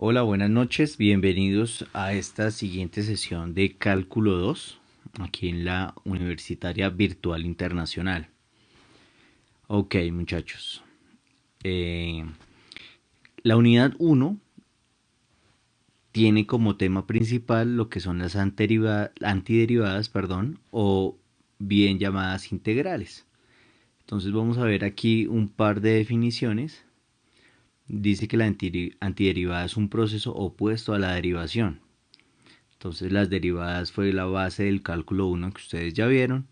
Hola, buenas noches, bienvenidos a esta siguiente sesión de Cálculo 2, aquí en la Universitaria Virtual Internacional. Ok, muchachos, eh, la unidad 1 tiene como tema principal lo que son las antiderivadas, o bien llamadas integrales. Entonces vamos a ver aquí un par de definiciones. Dice que la antiderivada es un proceso opuesto a la derivación. Entonces las derivadas fue la base del cálculo 1 que ustedes ya vieron.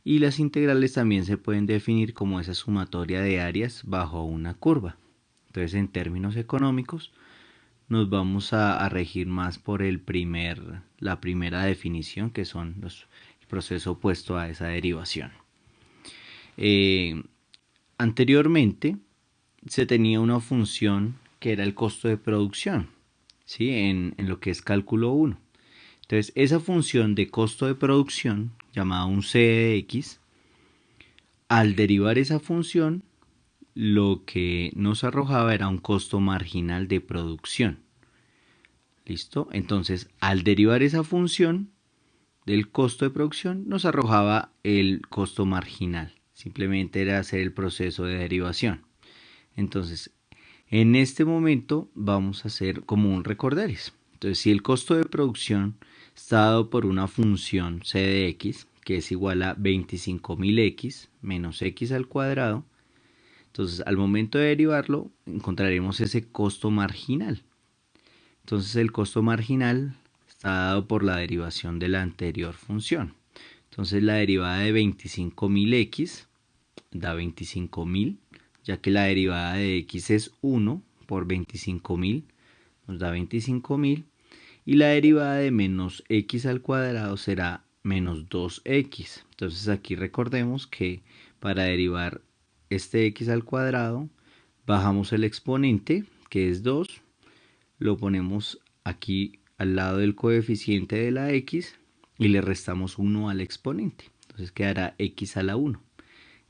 Y las integrales también se pueden definir como esa sumatoria de áreas bajo una curva. Entonces en términos económicos nos vamos a regir más por la primera definición, que son el proceso opuesto a esa derivación. Eh, Anteriormente se tenía una función que era el costo de producción, ¿sí? En lo que es cálculo 1. Entonces, esa función de costo de producción, llamada un C de X, al derivar esa función, lo que nos arrojaba era un costo marginal de producción. ¿Listo? Entonces, al derivar esa función del costo de producción, nos arrojaba el costo marginal. Simplemente era hacer el proceso de derivación. Entonces, en este momento vamos a hacer como un recorderis. Entonces, si el costo de producción está dado por una función c de x, que es igual a 25.000x menos x al cuadrado, entonces al momento de derivarlo encontraremos ese costo marginal. Entonces el costo marginal está dado por la derivación de la anterior función. Entonces la derivada de 25.000x da 25.000, ya que la derivada de x es 1 por 25.000, nos da 25.000, y la derivada de menos x al cuadrado será menos 2x. Entonces aquí recordemos que para derivar este x al cuadrado, bajamos el exponente, que es 2, lo ponemos aquí al lado del coeficiente de la x y le restamos 1 al exponente. Entonces quedará x a la 1.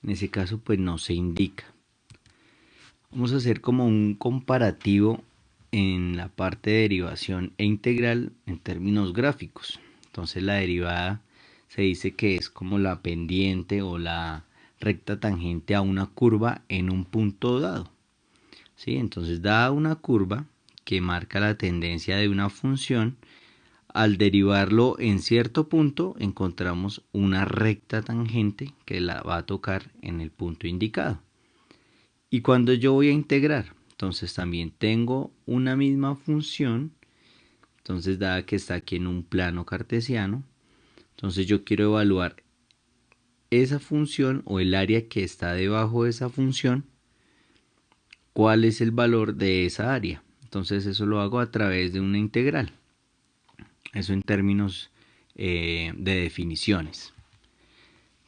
En ese caso pues no se indica. Vamos a hacer como un comparativo en la parte de derivación e integral en términos gráficos. Entonces la derivada se dice que es como la pendiente o la recta tangente a una curva en un punto dado. ¿Sí? Entonces dada una curva que marca la tendencia de una función, al derivarlo en cierto punto encontramos una recta tangente que la va a tocar en el punto indicado. Y cuando yo voy a integrar, entonces también tengo una misma función. Entonces dada que está aquí en un plano cartesiano, entonces yo quiero evaluar esa función o el área que está debajo de esa función, cuál es el valor de esa área. Entonces eso lo hago a través de una integral. Eso en términos de definiciones.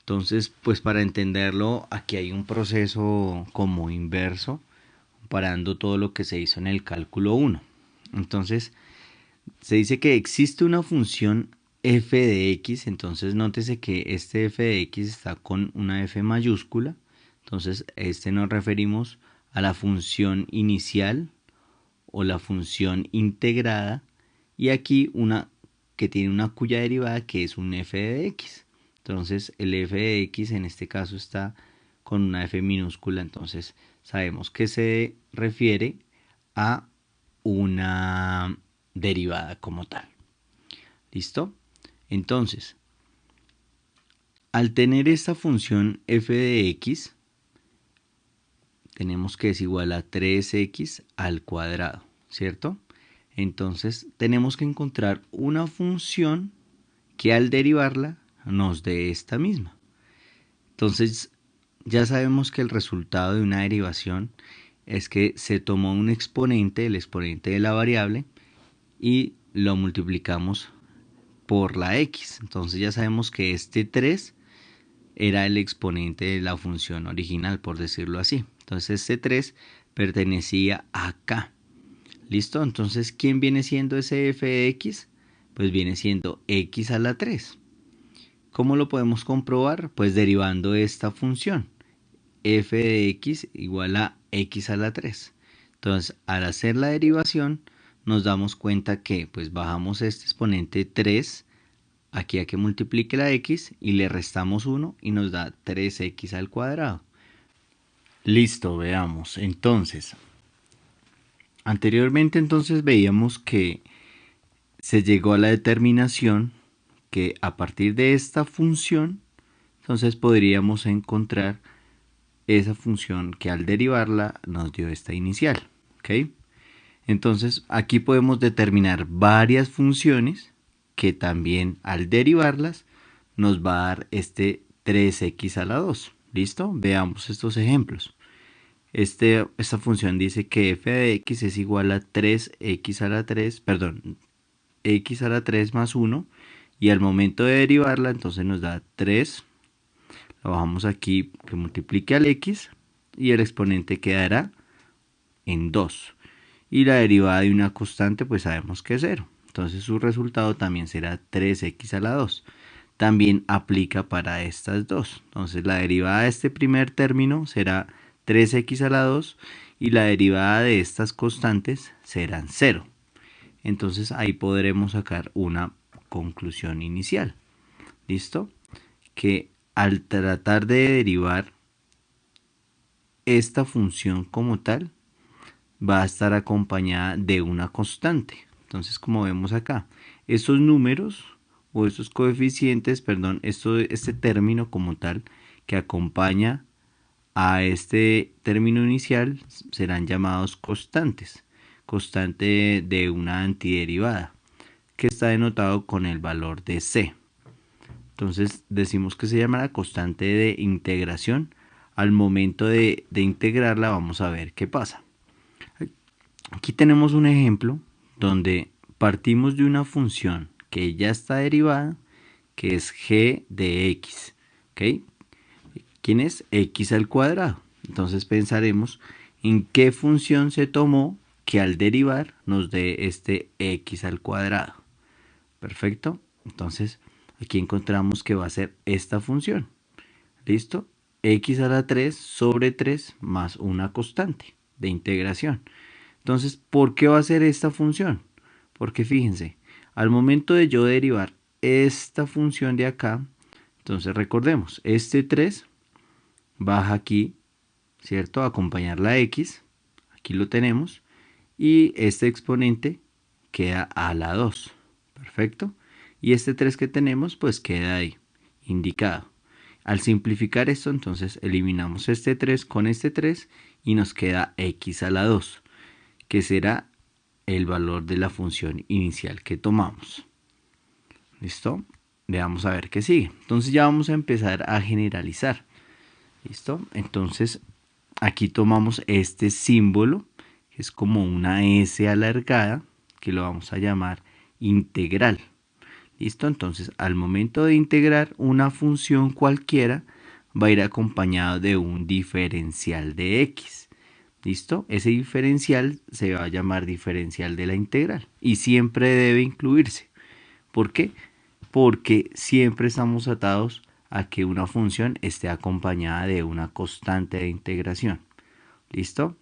Entonces, pues para entenderlo, aquí hay un proceso como inverso, comparando todo lo que se hizo en el cálculo 1. Entonces, se dice que existe una función f de x, entonces nótese que este f de x está con una f mayúscula, entonces nos referimos a la función inicial o la función integrada, y aquí una que tiene una cuya derivada que es un f de x. Entonces el f de x en este caso está con una f minúscula, entonces sabemos que se refiere a una derivada como tal. ¿Listo? Entonces, al tener esta función f de x, tenemos que es igual a 3x al cuadrado, ¿cierto? Entonces tenemos que encontrar una función que al derivarla nos dé esta misma. Entonces ya sabemos que el resultado de una derivación es que se tomó un exponente, el exponente de la variable, y lo multiplicamos por la x. Entonces ya sabemos que este 3 era el exponente de la función original, por decirlo así. Entonces este 3 pertenecía acá. ¿Listo? Entonces, ¿quién viene siendo ese f de x? Pues viene siendo x a la 3. ¿Cómo lo podemos comprobar? Pues derivando esta función. F de x igual a x a la 3. Entonces, al hacer la derivación, nos damos cuenta que pues bajamos este exponente 3 aquí a que multiplique la x y le restamos 1 y nos da 3x al cuadrado. Listo, veamos. Entonces, anteriormente entonces veíamos que se llegó a la determinación que a partir de esta función, entonces podríamos encontrar esa función que al derivarla nos dio esta inicial. ¿Ok? Entonces aquí podemos determinar varias funciones que también al derivarlas nos va a dar este 3x a la 2. ¿Listo? Veamos estos ejemplos. Esta función dice que f de x es igual a 3x a la 3, perdón, x a la 3 más 1, y al momento de derivarla entonces nos da 3, lo bajamos aquí que multiplique al x y el exponente quedará en 2, y la derivada de una constante pues sabemos que es 0, entonces su resultado también será 3x a la 2. También aplica para estas dos, entonces la derivada de este primer término será 3x a la 2 y la derivada de estas constantes serán 0. Entonces ahí podremos sacar una conclusión inicial. ¿Listo? Que al tratar de derivar esta función como tal, va a estar acompañada de una constante. Entonces, como vemos acá, estos números o estos coeficientes, perdón, este término como tal que acompaña a este término inicial serán llamados constantes. Constante de una antiderivada, que está denotado con el valor de c. Entonces decimos que se llama la constante de integración. Al momento de integrarla vamos a ver qué pasa. Aquí tenemos un ejemplo donde partimos de una función que ya está derivada, que es g de x. ¿Ok? ¿Quién es? X al cuadrado. Entonces pensaremos en qué función se tomó que al derivar nos dé este x al cuadrado. Perfecto. Entonces aquí encontramos que va a ser esta función. ¿Listo? X a la 3 sobre 3 más una constante de integración. Entonces, ¿por qué va a ser esta función? Porque fíjense, al momento de yo derivar esta función de acá, entonces recordemos, este 3 baja aquí, ¿cierto? A acompañar la x, aquí lo tenemos, y este exponente queda a la 2, perfecto. Y este 3 que tenemos, pues queda ahí, indicado. Al simplificar esto, entonces eliminamos este 3 con este 3 y nos queda x a la 2, que será el valor de la función inicial que tomamos. ¿Listo? Veamos a ver qué sigue. Entonces ya vamos a empezar a generalizar. ¿Listo? Entonces aquí tomamos este símbolo, que es como una S alargada, que lo vamos a llamar integral. ¿Listo? Entonces al momento de integrar una función cualquiera, va a ir acompañado de un diferencial de x. ¿Listo? Ese diferencial se va a llamar diferencial de la integral y siempre debe incluirse. ¿Por qué? Porque siempre estamos atados a que una función esté acompañada de una constante de integración. ¿Listo?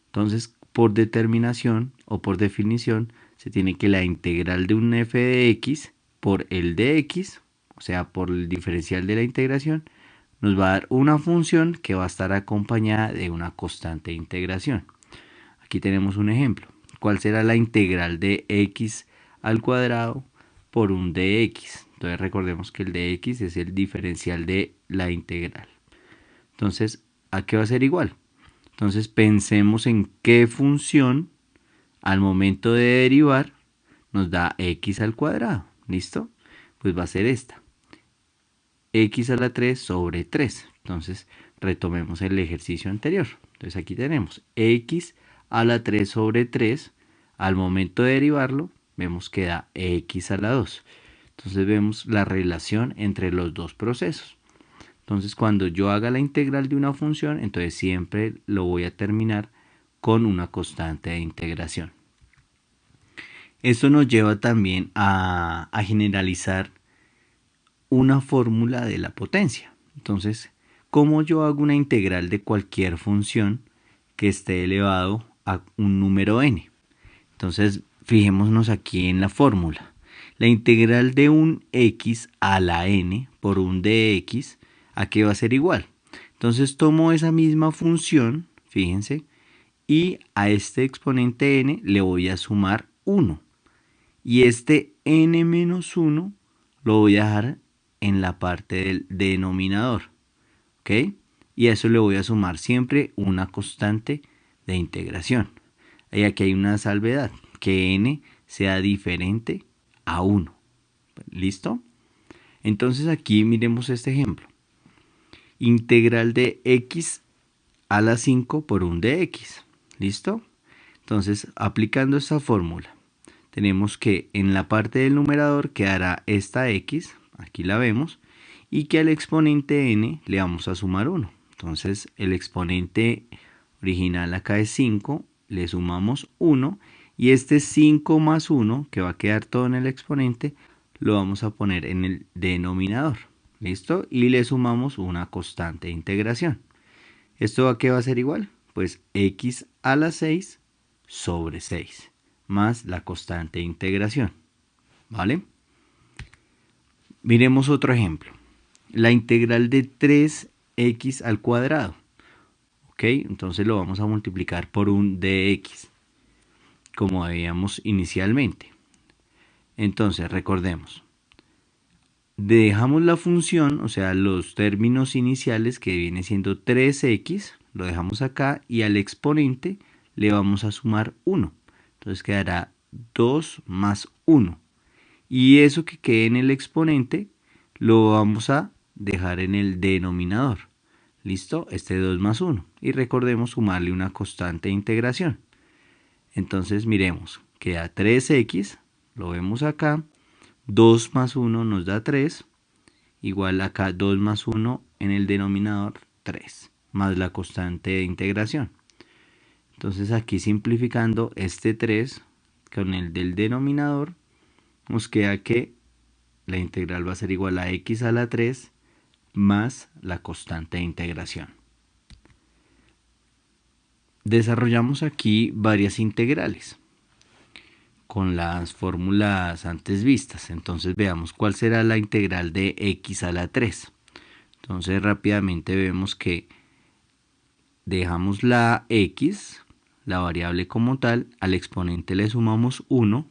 Entonces, por determinación o por definición, se tiene que la integral de un f de x por el de x, o sea, por el diferencial de la integración, nos va a dar una función que va a estar acompañada de una constante de integración. Aquí tenemos un ejemplo. ¿Cuál será la integral de x al cuadrado por un dx? Entonces recordemos que el dx es el diferencial de la integral. Entonces, ¿a qué va a ser igual? Entonces pensemos en qué función al momento de derivar nos da x al cuadrado. ¿Listo? Pues va a ser esta. X a la 3 sobre 3. Entonces retomemos el ejercicio anterior. Entonces aquí tenemos x a la 3 sobre 3. Al momento de derivarlo, vemos que da x a la 2. Entonces vemos la relación entre los dos procesos. Entonces cuando yo haga la integral de una función, entonces siempre lo voy a terminar con una constante de integración. Esto nos lleva también a generalizar una fórmula de la potencia. Entonces, ¿cómo yo hago una integral de cualquier función que esté elevado a un número n? Entonces, fijémonos aquí en la fórmula. La integral de un x a la n por un dx, ¿a qué va a ser igual? Entonces tomo esa misma función, fíjense, y a este exponente n le voy a sumar 1. Y este n menos 1 lo voy a dejar en la parte del denominador. ¿Ok? Y a eso le voy a sumar siempre una constante de integración. Y aquí hay una salvedad, que n sea diferente a 1. ¿Listo? Entonces aquí miremos este ejemplo. Integral de x a la 5 por un dx. ¿Listo? Entonces, aplicando esta fórmula, tenemos que en la parte del numerador quedará esta x, aquí la vemos, y que al exponente n le vamos a sumar 1. Entonces, el exponente original acá es 5, le sumamos 1, y este 5 más 1, que va a quedar todo en el exponente, lo vamos a poner en el denominador. ¿Listo? Y le sumamos una constante de integración. ¿Esto a qué va a ser igual? Pues x a la 6 sobre 6 más la constante de integración. ¿Vale? Miremos otro ejemplo. La integral de 3x al cuadrado. ¿Ok? Entonces lo vamos a multiplicar por un dx, como habíamos inicialmente. Entonces, recordemos. Dejamos la función, o sea, los términos iniciales que viene siendo 3x, lo dejamos acá y al exponente le vamos a sumar 1. Entonces quedará 2 más 1. Y eso que quede en el exponente lo vamos a dejar en el denominador. ¿Listo? Este 2 más 1. Y recordemos sumarle una constante de integración. Entonces miremos, queda 3x, lo vemos acá. 2 más 1 nos da 3, igual acá 2 más 1 en el denominador 3, más la constante de integración. Entonces aquí simplificando este 3 con el del denominador, nos queda que la integral va a ser igual a x a la 3 más la constante de integración. Desarrollamos aquí varias integrales con las fórmulas antes vistas. Entonces veamos cuál será la integral de x a la 3. Entonces rápidamente vemos que dejamos la x, la variable como tal, al exponente le sumamos 1,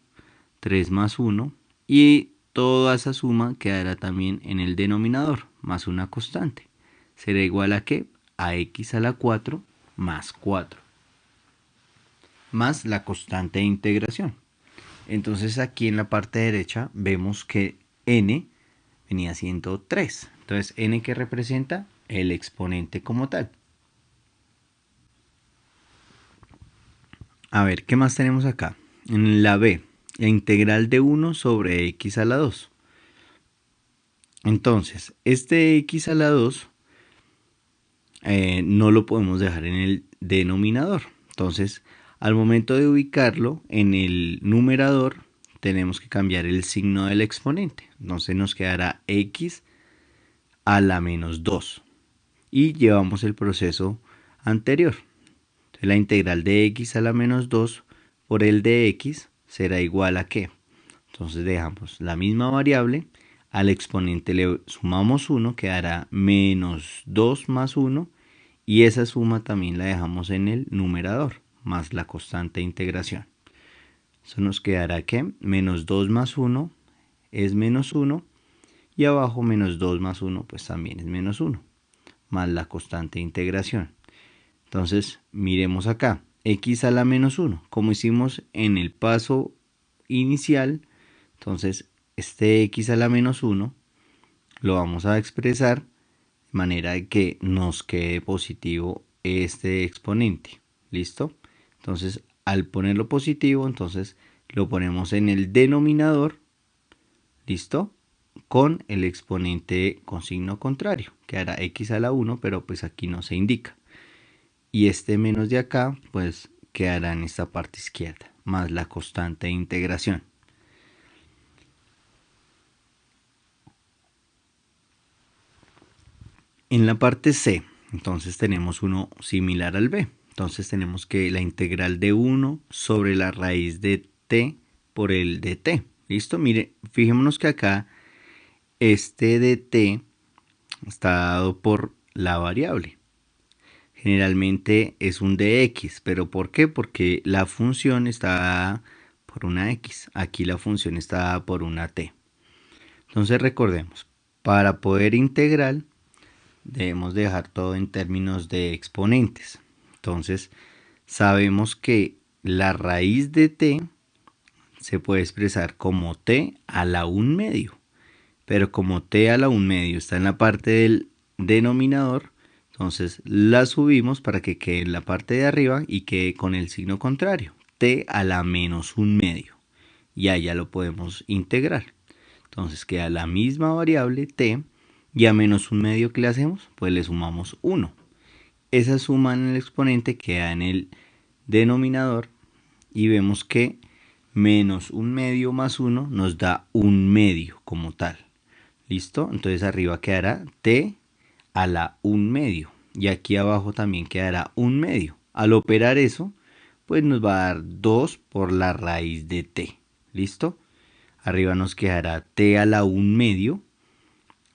3 más 1, y toda esa suma quedará también en el denominador, más una constante. Será igual a ¿qué? A x a la 4 más 4, más la constante de integración. Entonces aquí en la parte derecha vemos que n venía siendo 3. Entonces n que representa el exponente como tal. A ver, ¿qué más tenemos acá? En la b, la integral de 1 sobre x a la 2. Entonces, este x a la 2 no lo podemos dejar en el denominador. Entonces, al momento de ubicarlo en el numerador, tenemos que cambiar el signo del exponente. Entonces nos quedará x a la menos 2. Y llevamos el proceso anterior. Entonces, la integral de x a la menos 2 por el de x será igual a ¿qué? Entonces dejamos la misma variable, al exponente le sumamos 1, quedará menos 2 más 1, y esa suma también la dejamos en el numerador, más la constante de integración. Eso nos quedará que menos 2 más 1 es menos 1, y abajo menos 2 más 1 pues también es menos 1, más la constante de integración. Entonces miremos acá, x a la menos 1, como hicimos en el paso inicial. Entonces este x a la menos 1 lo vamos a expresar de manera de que nos quede positivo este exponente. ¿Listo? Entonces al ponerlo positivo, entonces lo ponemos en el denominador. ¿Listo? Con el exponente con signo contrario, que hará x a la 1, pero pues aquí no se indica. Y este menos de acá, pues quedará en esta parte izquierda, más la constante de integración. En la parte C, entonces tenemos uno similar al B. Entonces tenemos que la integral de 1 sobre la raíz de t por el de t. ¿Listo? Mire, fijémonos que acá este de t está dado por la variable. Generalmente es un dx, pero ¿por qué? Porque la función está dada por una x. Aquí la función está dada por una t. Entonces recordemos, para poder integrar debemos dejar todo en términos de exponentes. Entonces sabemos que la raíz de t se puede expresar como t a la 1 medio. Pero como t a la 1 medio está en la parte del denominador, entonces la subimos para que quede en la parte de arriba y quede con el signo contrario, t a la menos 1 medio. Y allá lo podemos integrar. Entonces queda la misma variable t y a menos 1 medio que le hacemos, pues le sumamos 1. Esa suma en el exponente queda en el denominador y vemos que menos 1 medio más 1 nos da 1 medio como tal. ¿Listo? Entonces arriba quedará t a la 1 medio. Y aquí abajo también quedará 1 medio. Al operar eso, pues nos va a dar 2 por la raíz de t. ¿Listo? Arriba nos quedará t a la 1 medio,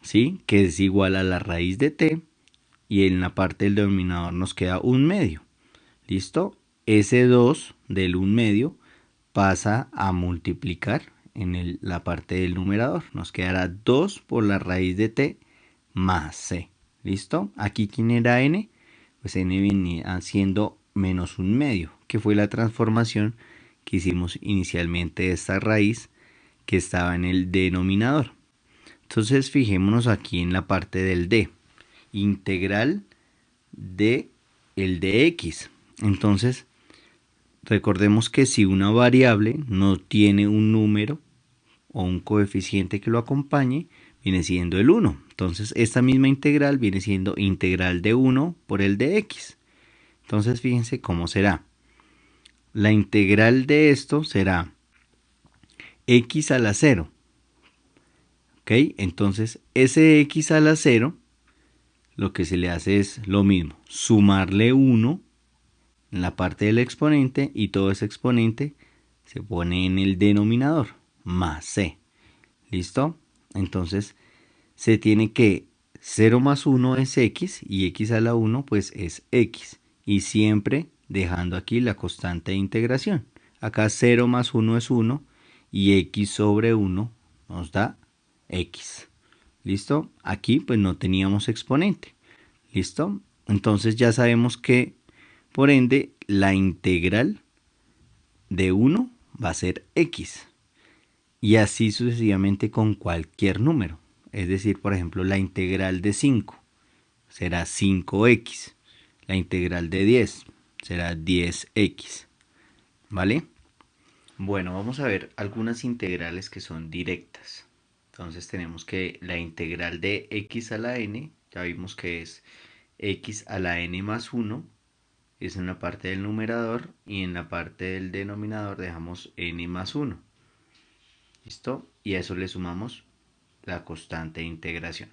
¿sí? Que es igual a la raíz de t. Y en la parte del denominador nos queda 1 medio. ¿Listo? Ese 2 del 1 medio pasa a multiplicar en la parte del numerador. Nos quedará 2 por la raíz de t más c. ¿Listo? Aquí, ¿quién era n? Pues n venía siendo menos 1 medio, que fue la transformación que hicimos inicialmente de esta raíz que estaba en el denominador. Entonces fijémonos aquí en la parte del d. Integral de el de x. Entonces recordemos que si una variable no tiene un número o un coeficiente que lo acompañe, viene siendo el 1. Entonces esta misma integral viene siendo integral de 1 por el de x. Entonces fíjense cómo será. La integral de esto será x a la 0. ¿Ok? Entonces ese x a la 0 lo que se le hace es lo mismo, sumarle 1 en la parte del exponente y todo ese exponente se pone en el denominador, más c. ¿Listo? Entonces se tiene que 0 más 1 es x y x a la 1 pues es x. Y siempre dejando aquí la constante de integración. Acá 0 más 1 es 1 y x sobre 1 nos da x. ¿Listo? Aquí pues no teníamos exponente. ¿Listo? Entonces ya sabemos que por ende la integral de 1 va a ser x. Y así sucesivamente con cualquier número. Es decir, por ejemplo, la integral de 5 será 5x. La integral de 10 será 10x. ¿Vale? Bueno, vamos a ver algunas integrales que son directas. Entonces tenemos que la integral de x a la n, ya vimos que es x a la n más 1, es en la parte del numerador y en la parte del denominador dejamos n más 1. ¿Listo? Y a eso le sumamos la constante de integración.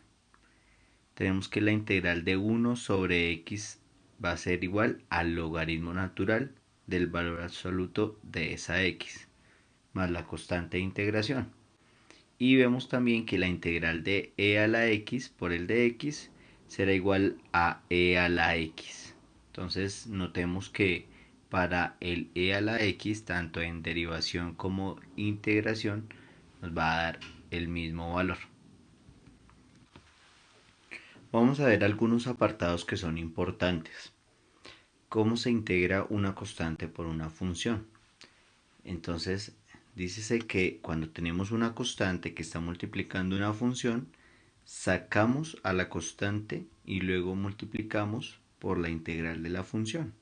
Tenemos que la integral de 1 sobre x va a ser igual al logaritmo natural del valor absoluto de esa x, más la constante de integración. Y vemos también que la integral de e a la x por el de x será igual a e a la x. Entonces notemos que para el e a la x, tanto en derivación como integración, nos va a dar el mismo valor. Vamos a ver algunos apartados que son importantes. ¿Cómo se integra una constante por una función? Entonces, dícese que cuando tenemos una constante que está multiplicando una función, sacamos a la constante y luego multiplicamos por la integral de la función.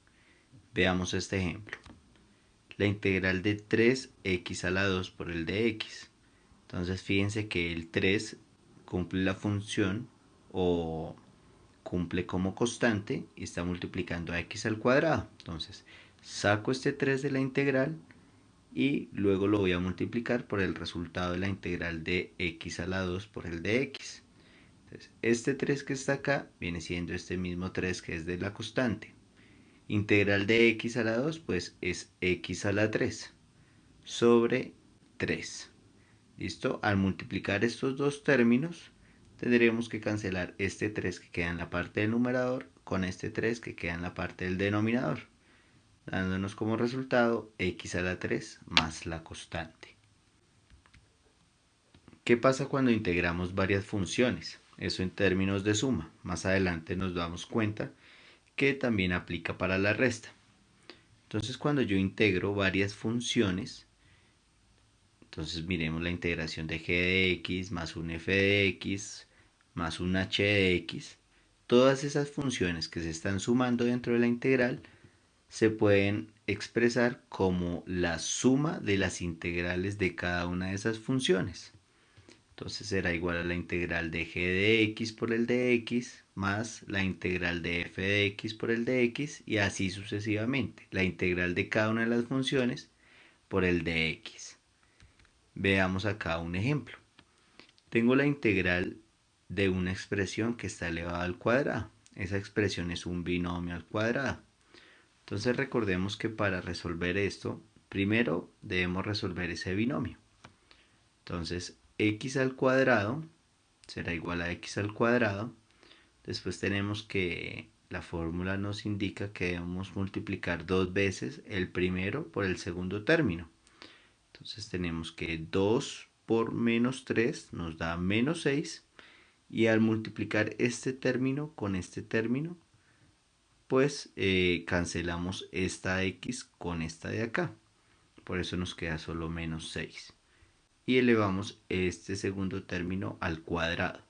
Veamos este ejemplo. La integral de 3x a la 2 por el de x. Entonces fíjense que el 3 cumple la función o cumple como constante y está multiplicando a x al cuadrado. Entonces saco este 3 de la integral y luego lo voy a multiplicar por el resultado de la integral de x a la 2 por el de x. Entonces, este 3 que está acá viene siendo este mismo 3 que es de la constante. Integral de x a la 2 pues es x a la 3 sobre 3. ¿Listo? Al multiplicar estos dos términos, tendremos que cancelar este 3 que queda en la parte del numerador con este 3 que queda en la parte del denominador, dándonos como resultado x a la 3 más la constante. ¿Qué pasa cuando integramos varias funciones? Eso en términos de suma. Más adelante nos damos cuenta que también aplica para la resta. Entonces cuando yo integro varias funciones, entonces miremos la integración de g de x más un f de x más un h de x. Todas esas funciones que se están sumando dentro de la integral se pueden expresar como la suma de las integrales de cada una de esas funciones. Entonces será igual a la integral de g de x por el de x más la integral de f de x por el de x y así sucesivamente. La integral de cada una de las funciones por el de x. Veamos acá un ejemplo. Tengo la integral de una expresión que está elevada al cuadrado. Esa expresión es un binomio al cuadrado. Entonces recordemos que para resolver esto, primero debemos resolver ese binomio. Entonces x al cuadrado será igual a x al cuadrado. Después tenemos que la fórmula nos indica que debemos multiplicar dos veces el primero por el segundo término. Entonces tenemos que 2 por menos 3 nos da menos 6. Y al multiplicar este término con este término, pues cancelamos esta x con esta de acá. Por eso nos queda solo menos 6. Y elevamos este segundo término al cuadrado.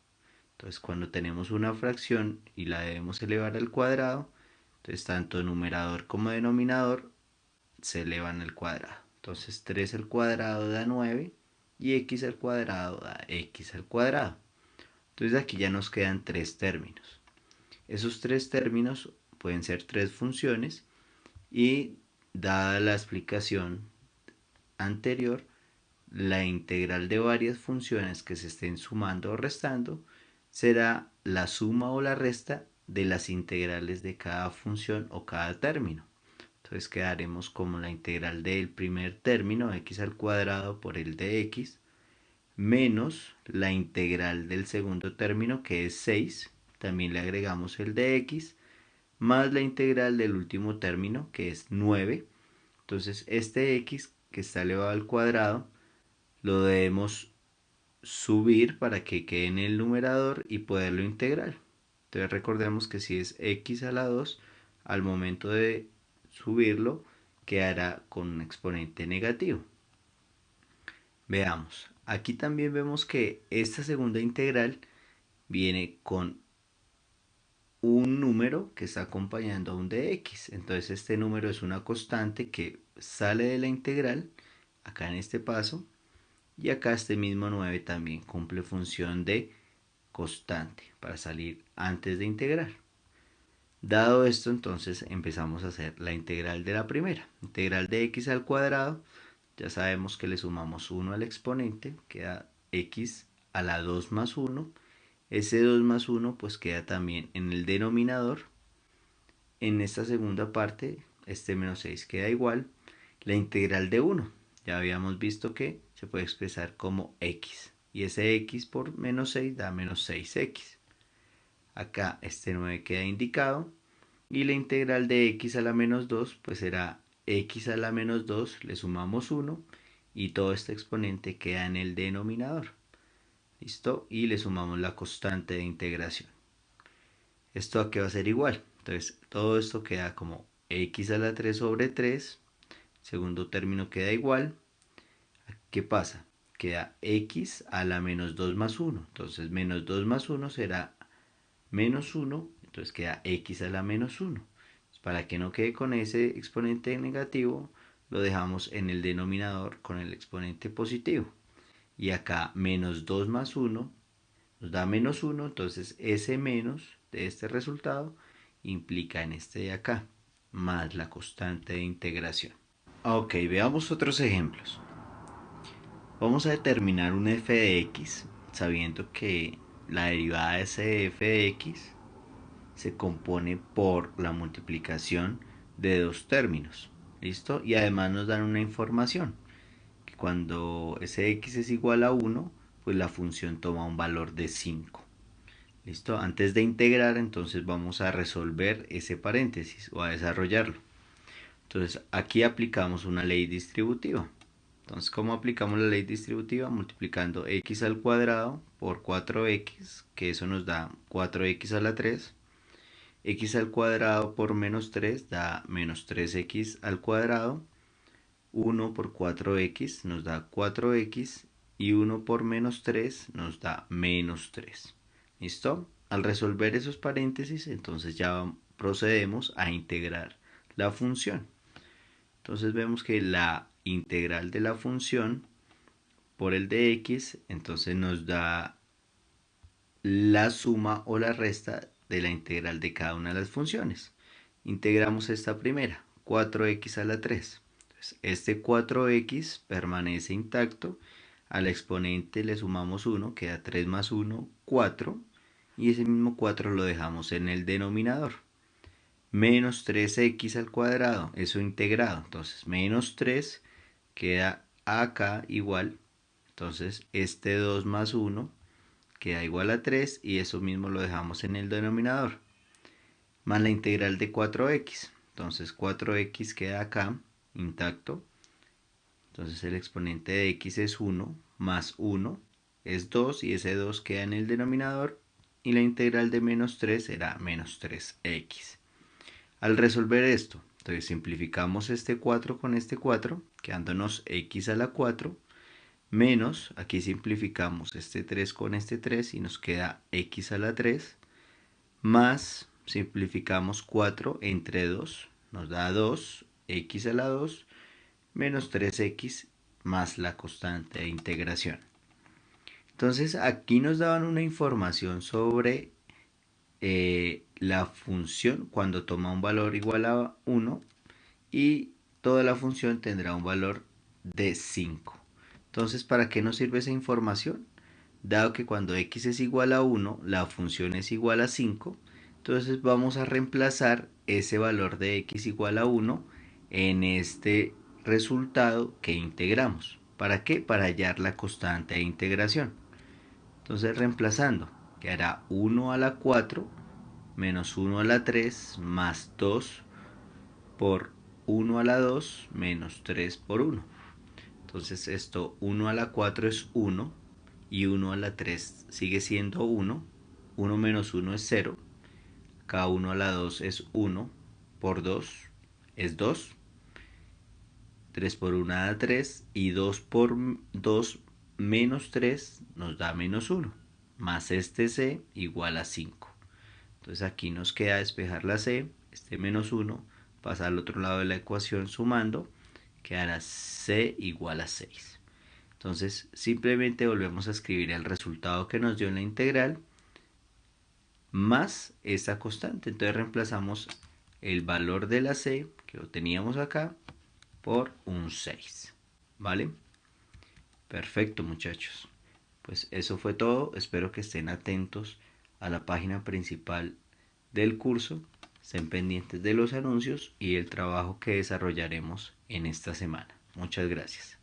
Entonces cuando tenemos una fracción y la debemos elevar al cuadrado, entonces tanto numerador como denominador se elevan al cuadrado. Entonces 3 al cuadrado da 9 y x al cuadrado da x al cuadrado. Entonces aquí ya nos quedan tres términos. Esos tres términos pueden ser tres funciones y dada la explicación anterior, la integral de varias funciones que se estén sumando o restando será la suma o la resta de las integrales de cada función o cada término. Entonces quedaremos como la integral del primer término, x al cuadrado por el de x, menos la integral del segundo término que es 6, también le agregamos el de x, más la integral del último término que es 9. Entonces este x que está elevado al cuadrado lo debemos subir para que quede en el numerador y poderlo integrar. Entonces recordemos que si es x a la 2, al momento de subirlo quedará con un exponente negativo. Veamos, aquí también vemos que esta segunda integral viene con un número que está acompañando a un de x. Entonces este número es una constante que sale de la integral, acá en este paso, y acá este mismo 9 también cumple función de constante para salir antes de integrar. Dado esto, entonces empezamos a hacer la integral de la primera. Integral de x al cuadrado, ya sabemos que le sumamos 1 al exponente, queda x a la 2 más 1. Ese 2 más 1 pues queda también en el denominador. En esta segunda parte, este menos 6 queda igual. La integral de 1, ya habíamos visto que se puede expresar como x. Y ese x por menos 6 da menos 6x. Acá este 9 queda indicado. Y la integral de x a la menos 2 pues será x a la menos 2, le sumamos 1 y todo este exponente queda en el denominador. ¿Listo? Y le sumamos la constante de integración. ¿Esto a qué va a ser igual? Entonces todo esto queda como x a la 3 sobre 3. Segundo término queda igual. ¿Qué pasa? Queda x a la menos 2 más 1. Entonces menos 2 más 1 será menos 1. Entonces queda x a la menos 1. Para que no quede con ese exponente negativo, lo dejamos en el denominador con el exponente positivo. Y acá menos 2 más 1 nos da menos 1. Entonces ese menos de este resultado implica en este de acá, más la constante de integración. Ok, veamos otros ejemplos. Vamos a determinar un f de x sabiendo que la derivada de ese f de x se compone por la multiplicación de dos términos. ¿Listo? Y además nos dan una información, que cuando ese x es igual a 1, pues la función toma un valor de 5. ¿Listo? Antes de integrar, entonces vamos a resolver ese paréntesis o a desarrollarlo. Entonces aquí aplicamos una ley distributiva. Entonces, ¿cómo aplicamos la ley distributiva? Multiplicando x al cuadrado por 4x, que eso nos da 4x a la 3. X al cuadrado por menos 3 da menos 3x al cuadrado. 1 por 4x nos da 4x y 1 por menos 3 nos da menos 3. ¿Listo? Al resolver esos paréntesis, entonces ya procedemos a integrar la función. Entonces vemos que la integral de la función por el de x, entonces nos da la suma o la resta de la integral de cada una de las funciones. Integramos esta primera, 4x a la 3. Entonces, este 4x permanece intacto. Al exponente le sumamos 1, queda 3 más 1, 4. Y ese mismo 4 lo dejamos en el denominador. Menos 3x al cuadrado, eso integrado. Entonces, menos 3 queda acá igual. Entonces, este 2 más 1 queda igual a 3 y eso mismo lo dejamos en el denominador. Más la integral de 4x. Entonces 4x queda acá intacto. Entonces el exponente de x es 1 más 1 es 2 y ese 2 queda en el denominador. Y la integral de menos 3 será menos 3x. Al resolver esto, entonces simplificamos este 4 con este 4, quedándonos x a la 4 menos, aquí simplificamos este 3 con este 3 y nos queda x a la 3, más simplificamos 4 entre 2, nos da 2, x a la 2, menos 3x más la constante de integración. Entonces aquí nos daban una información sobre la función cuando toma un valor igual a 1 y toda la función tendrá un valor de 5. Entonces, ¿para qué nos sirve esa información? Dado que cuando x es igual a 1, la función es igual a 5, entonces vamos a reemplazar ese valor de x igual a 1 en este resultado que integramos. ¿Para qué? Para hallar la constante de integración. Entonces, reemplazando, quedará 1 a la 4 menos 1 a la 3 más 2 por 1 a la 2 menos 3 por 1. Entonces esto 1 a la 4 es 1 y 1 a la 3 sigue siendo 1. 1 menos 1 es 0. Cada 1 a la 2 es 1 por 2 es 2. 3 por 1 da 3 y 2 por 2 menos 3 nos da menos 1. Más este c igual a 5. Entonces aquí nos queda despejar la c, este menos 1 pasa al otro lado de la ecuación sumando, quedará c igual a 6. Entonces simplemente volvemos a escribir el resultado que nos dio en la integral más esta constante. Entonces reemplazamos el valor de la c que lo teníamos acá por un 6. ¿Vale? Perfecto, muchachos. Pues eso fue todo. Espero que estén atentos a la página principal del curso. Estén pendientes de los anuncios y el trabajo que desarrollaremos en esta semana. Muchas gracias.